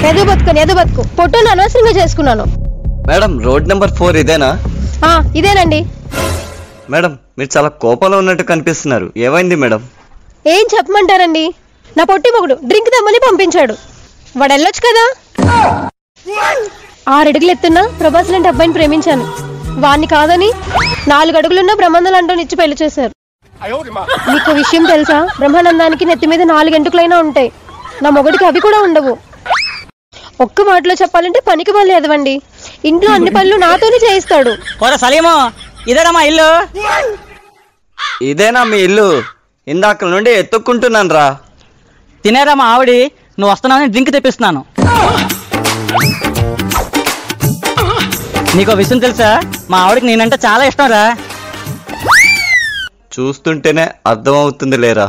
ఎదు బతుకు పొట్టును అనవసరంగా చేసుకున్నాను. మేడం రోడ్ నెంబర్ 4 ఇదేనా? ఇదేనండి. మేడం మీరు చాలా కోపంలో ఉన్నట్టు కనిపిస్తున్నారు, ఏమైంది మేడం? ఏం చెప్పమంటారండి, నా పొట్టి మొగుడు డ్రింక్ తెమ్మని పంపించాడు. వాడు వెళ్ళొచ్చు కదా. 6 అడుగులు ఎత్తున్నా ప్రభాస్ లాంటి అబ్బాయిని ప్రేమించాను. వాణ్ణి కాదని 4 అడుగులున్న బ్రహ్మానందం అంటూ ఇచ్చి పెళ్లి చేశారు. మీకు విషయం తెలుసా, బ్రహ్మానందానికి నెత్తి మీద 4 గంటకులైనా ఉంటాయి, నా మొగుడికి అవి కూడా ఉండవు. ఒక్క మాటలో చెప్పాలంటే పనికి మళ్ళీ ఎదవండి. ఇంట్లో అన్ని పనులు నాతోనే చేయిస్తాడు. ఇదేనా మా ఇల్లు? ఇదేనా మీ ఇల్లు? ఇందాక నుండి ఎత్తుక్కుంటున్నాను రా. తినేరా మా ఆవిడి, నువ్వు వస్తున్నావని డ్రింక్ తెప్పిస్తున్నాను. నీకో విషయం తెలుసా, మా ఆవిడకి నేనంటే చాలా ఇష్టం రా. చూస్తుంటేనే అర్థమవుతుంది లేరా.